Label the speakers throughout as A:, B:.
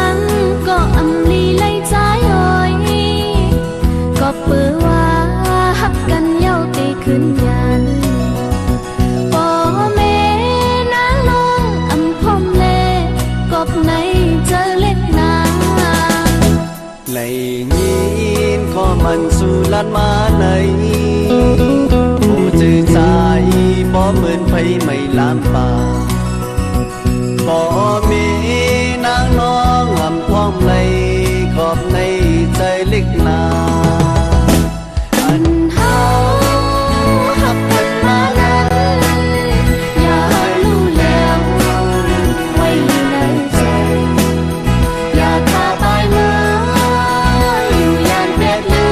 A: nàng có âm ly lấy trái ơi có bữaว่าฮักกันเย้าตีขึ้นยันพ่อแม่นางน้องอำพอมเลกบในเจอเล็กนาง
B: ไหลยินขอมันสู่ลันมาไหนผู้จือใจบ่เหมือนไผไม่ลามป่าบ่มีนางน้องอำพร้อมไหลขอบในใจเล็กนาอันเฮาฮักกันมาแล้ว
A: อย่ารู้แล้วไว้ในใจอย่าพาไปเมื่ออยู่ยันเป็ดเหลื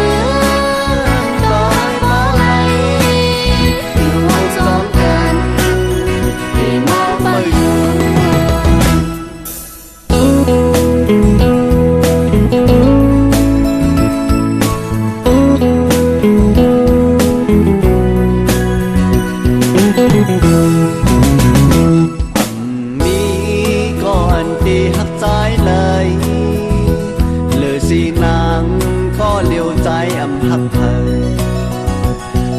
A: องก็บ่ไหลอยู่มองซ้อนกันที่มองไปอยู่
B: มีก็อันที่ฮักใจเลยเหลือสีนางข้อเลี้ยวใจอำฮักเธอ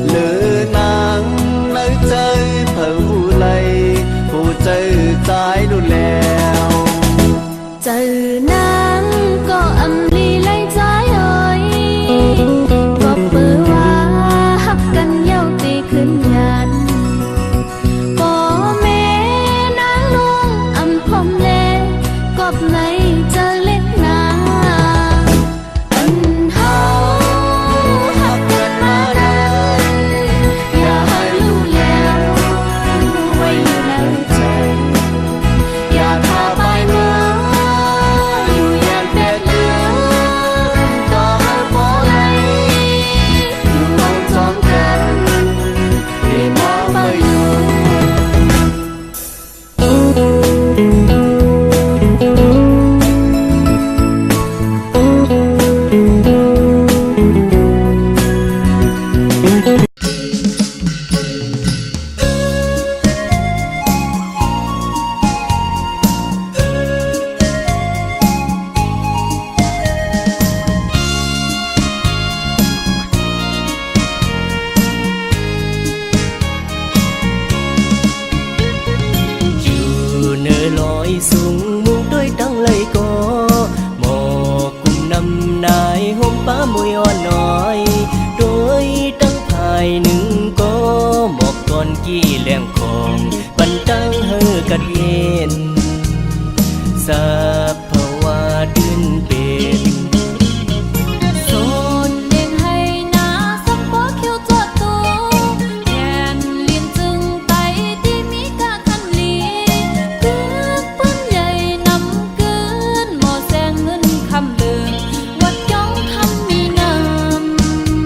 B: เหลือนางเนื้อใจเผาผู้ไหลผู้เจอใจรู้แล้ว
A: เจอนางก็อำลีไล่ใจเอ่ยก็เปิดว่าฮักกันเย้าตีขึ้นยันพ่อแม่นางน้องอำพอมเลกบในเจอเล็กนาอันเฮาฮักกันมาได้อย่าให้รู้แล้วไว้อยู่ในใจอย่าพาไปเมื่ออยู่ยันเป็ดเหลืองก็บ่ไหลอยู่มองซ้อนกันที่มองไปอยู่
C: เนื้อลอยสูงมุงด้วยตั้งเลยก็หมอกกุมนำนายห่มป้ามวยอ่อนน้อยโดยตั้งภายหนึ่งก็หมอกก่อนกี้แหลงของบันตั้งเฮอกัดเย็นสัพพวาดืนเป็น
A: โซนเด้งให้นาสักบ่คิวจวดตูแกนเลียนจึงไปที่มีกะคันลีเกือบปืนใหญ่นำเกินหมอแซงเงินคำเลือวัดจ้องคำมีน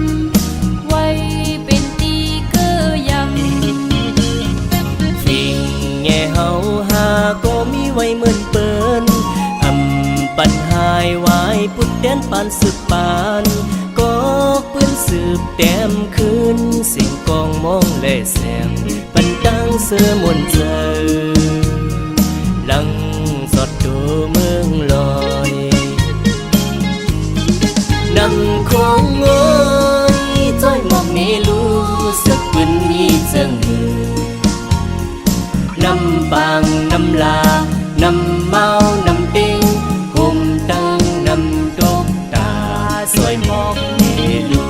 A: ำไว้เป็นตีเกอยัง
C: ฟิงแง่เฮาหาก็มีไว้เหมือนเปิ้นปัญหายไว้พุดแดนปานสืบปานก็ปืนสืบแต้มคืนเสียงกองมองและแสงปันดังเสือมนเจอหลังสอดดูเมืองลอยนั่งคงเงยจ้อยมองเมลูสึกปืนมีเจิงหือนำบางนำลานำเมานำติงคุมตั้งนำดกตาสวยหมอกเมลู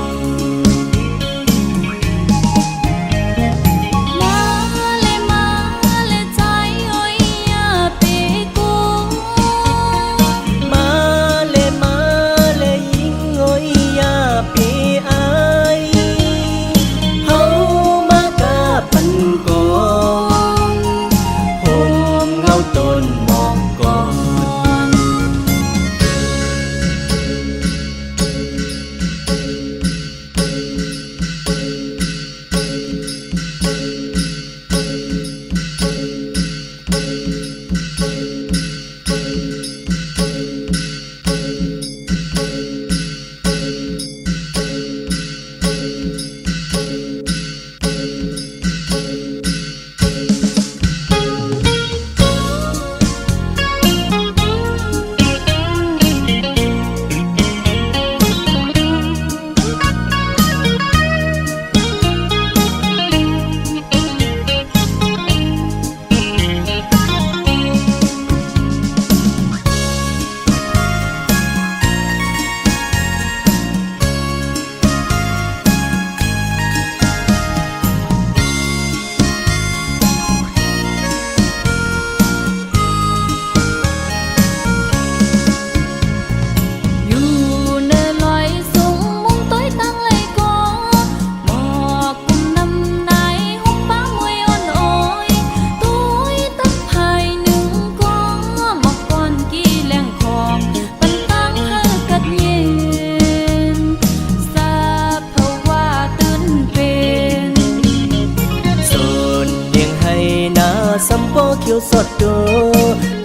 A: มาเลยใจเ
C: ยวสดโด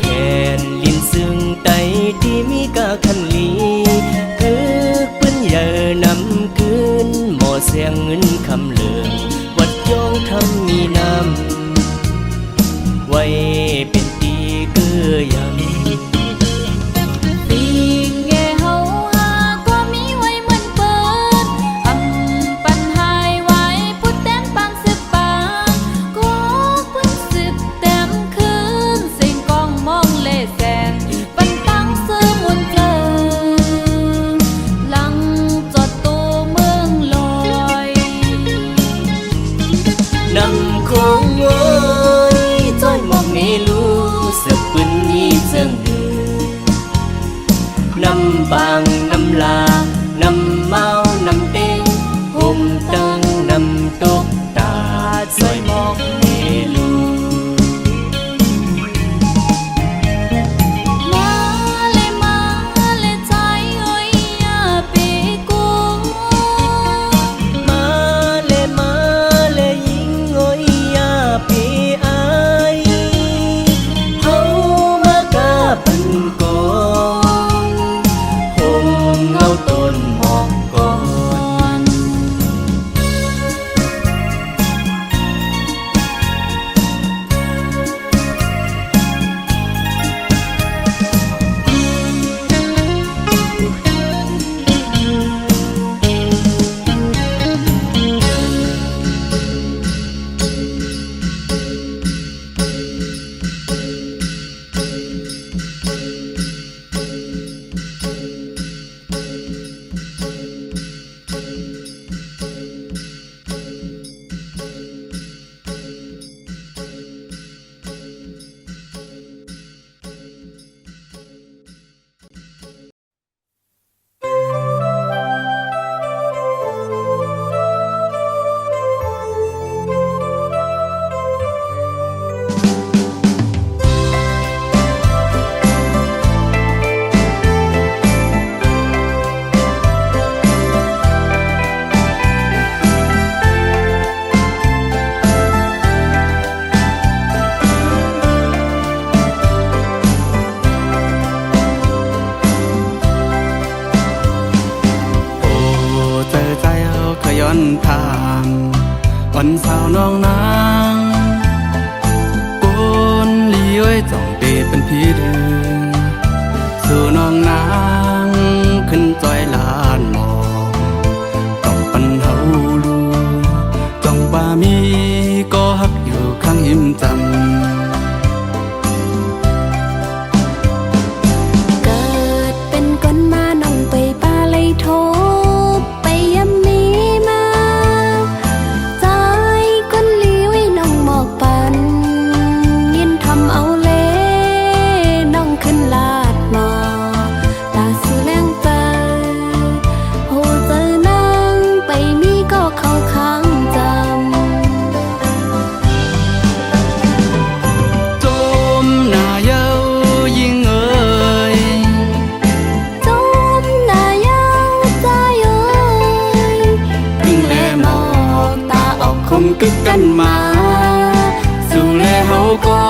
C: แผ่นลินซึ่งไตที่มีกาคันลีคือปืนใหญ่นำคืนหมอเสียงเงินคำเหลืองวัดยองทำมีน้ำไว้เป็นตีเกือยำ
A: ปีกแง่เฮาหาก็มีไว้เหมือนเปิดอำปันหายไว้พุดแต้มปางสิบปางก็ปุ้นสิบแต้มคืนเสียงกองมองเล่แสงปันตั้งซื้อมุนเจอหลังจอดตัวเมืองลอย
C: นำคงโอยจ้อยหมอกในลูสึกปืนนี้เสื่องเดือนำบางนำลานำเมานำเต้งห่มตังนำตกตาจ้อยหมอกในลู
A: มาเลยใจเอ้ยอย่าไปกลัว
C: มาเลยยิงโอ้ยอย่าไปอายเฮามากะปันก่อนห่มเงาต้นหมอกก่อน
B: โอ้เจอใจเอาขย้อนทางวันสาวน้องนางปุนลีไว้จ้องเปเป็นพี่เดือนสู่น้องนางขึ้นจอยลานหมอกต้องปันเฮาลูจ้องบ่ามีก็ฮักอยู่ข้างหิมจำ
A: เกิดเป็นก้นมาน้องไปป่าเลยโทไปยำนี้มาใจก้นลีไว้น้องหมอกปันยินทำเอาเล่น้องขึ้นลาดหมอตาสูแรงเจอโหเจอนางไปมีก็เข้าข้างจำ
B: จมหน้าเย้ายิ่งเอ่ย
A: จมหน้ายาวใจเอ้ย
B: ยิ่งแลหมอกตาออกคมกึกกันมา สู่แลเฮาก็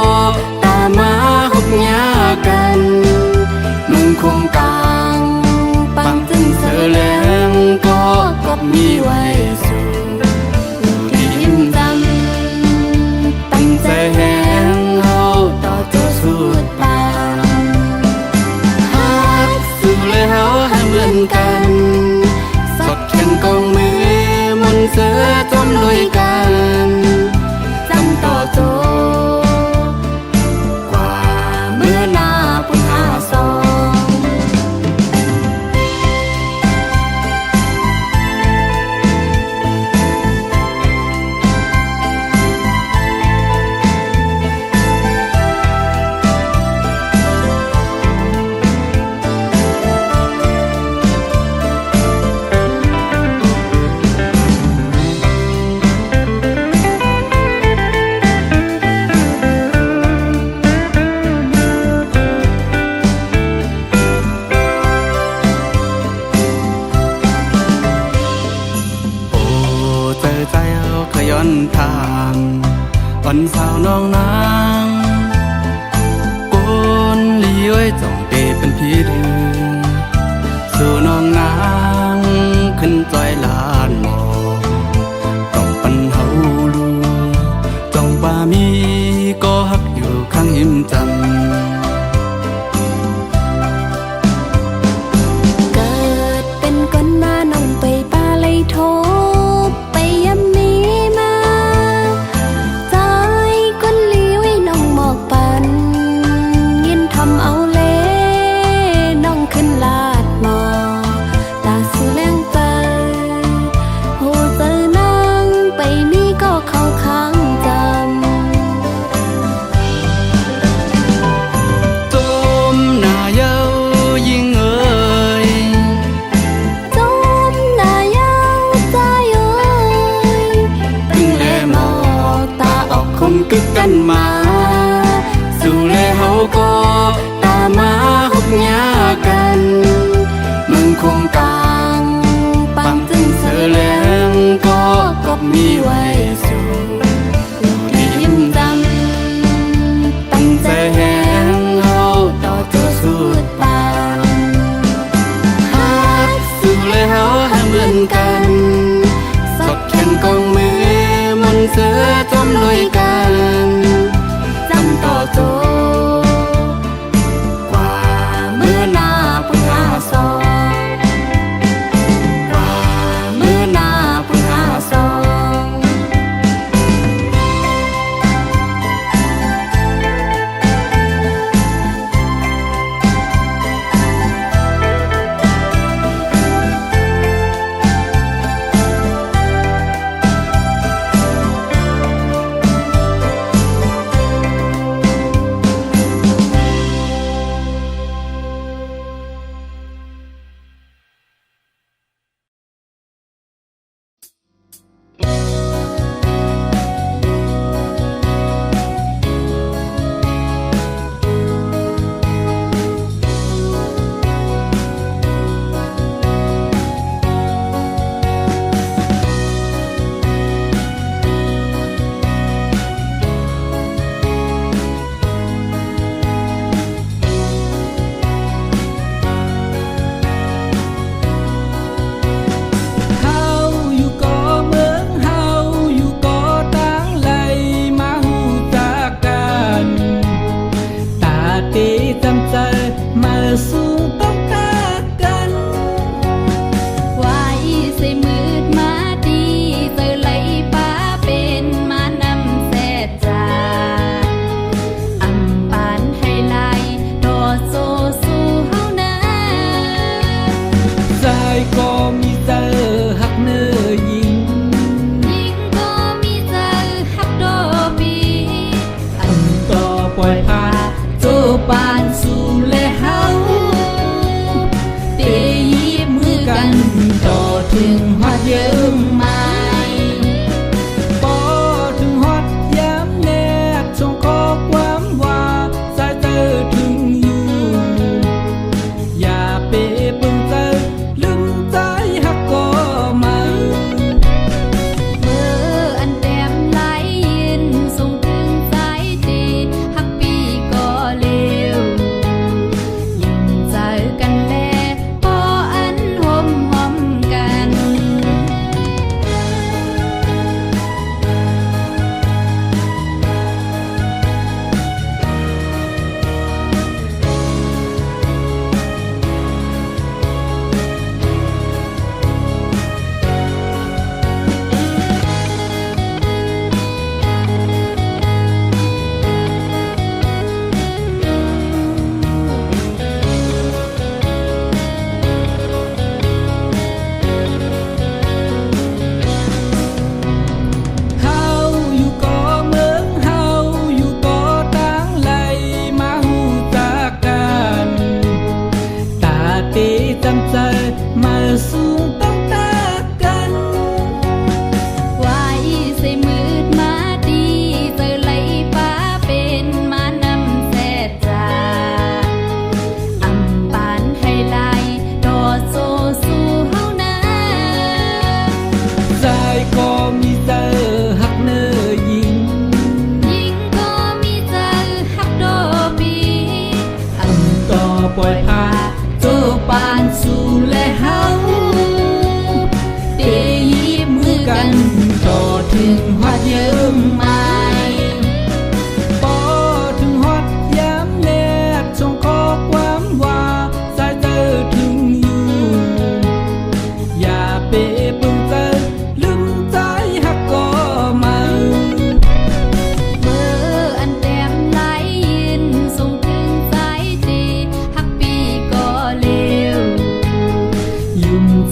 B: ตามมาหบหญ้ากันมึงคงกลางปังจึงเสือแหลงก็กบมีไว้สู่ที่ยิ้มจำตั้งใจแหงเฮาต่อเจ้าสู้ตามฮักสู่แลเฮาให้เหมือนกัน สดแข่งกองมือมนต์เสือจมลุยกันจำต่อโจกว่าเมื่อหน้าปุญหาสอง เ
A: ด้วยกันจำต่อโตกว่าเมื่อหน้าพุทธาสองกว่าเมื่อหน้าพุทธาสอง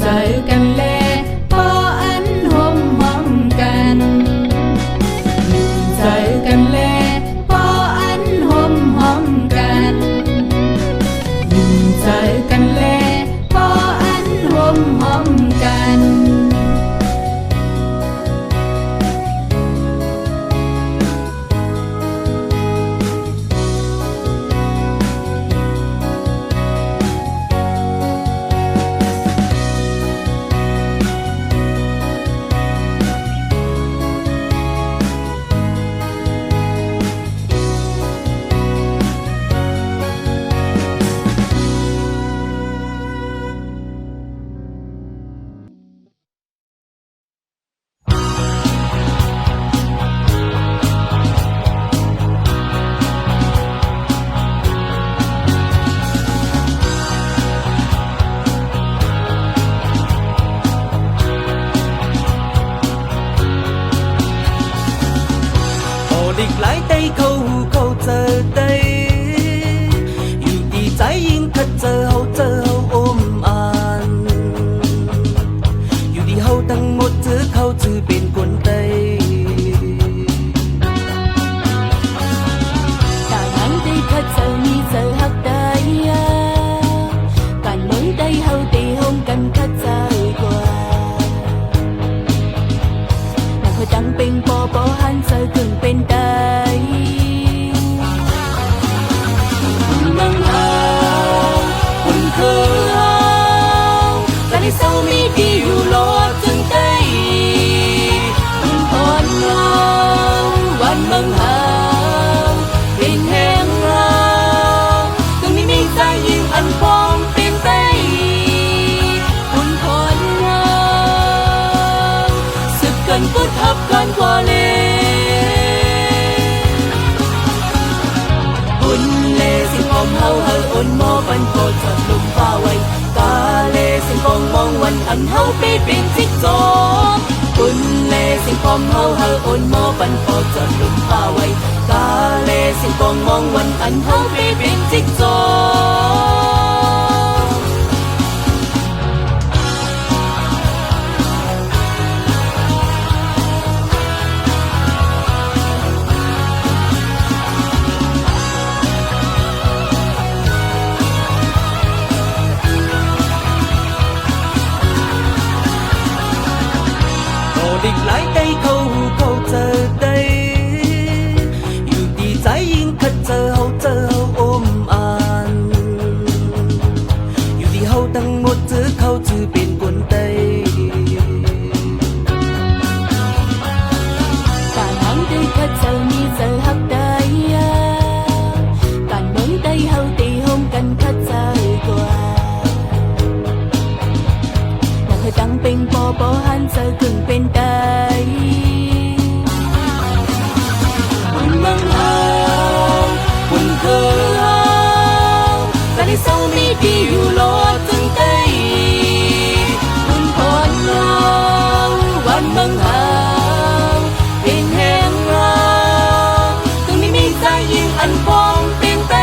D: ใจกันแลพออันห่มหอมกัน
C: ปีเป็นจิกโจมปุ่นเลสิงพอมเฮาเฮาโอนหมอปันพอจอดลุมป่าไว้กาเลสิงปองมองวันอันเฮาปีเป็นจิกโจม địch lái cây khâu chờ đâyอยู่ดีใจยิ่งคัดเจอเฮาอมอ่านอยู่ดีเฮาทั้งหมดจื้อเขาจื้อเป็นคนไตการหางได้คัดเจอมีเจอฮักได้การเมืองได้เฮาตีห้องกันคัดเจอกว่าตั้งเป็นปอหันเจอครึ่งเป็นไตบุญมังเฮาบุญคือเฮาแต่ในเศร้ามีดีอยู่โลดจึงไตบุญพรเฮาวันมังเฮาเป็นแห่งเราถึงไม่มีใจยิ่งอันพองเป็นไต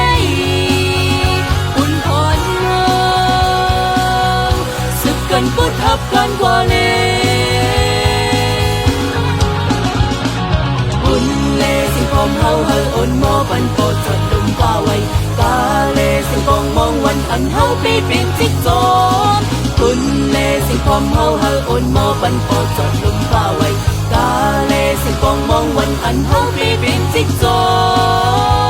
C: บุญพรเฮาสึกกันพุทธับกันกว่าเลบุญเลสิงพอมเฮาเฮาโอนหมอปันโปดจดลุมป่าไว้กาเลสิงปองมองวันอันเฮาปีเป็นจิกโจมบุญเลสิงพอมเฮาเฮาโอนหมอปันโปดจดลุมป่าไว้กาเลสิงปองมองวันอันเฮาปีเป็นจิกโจม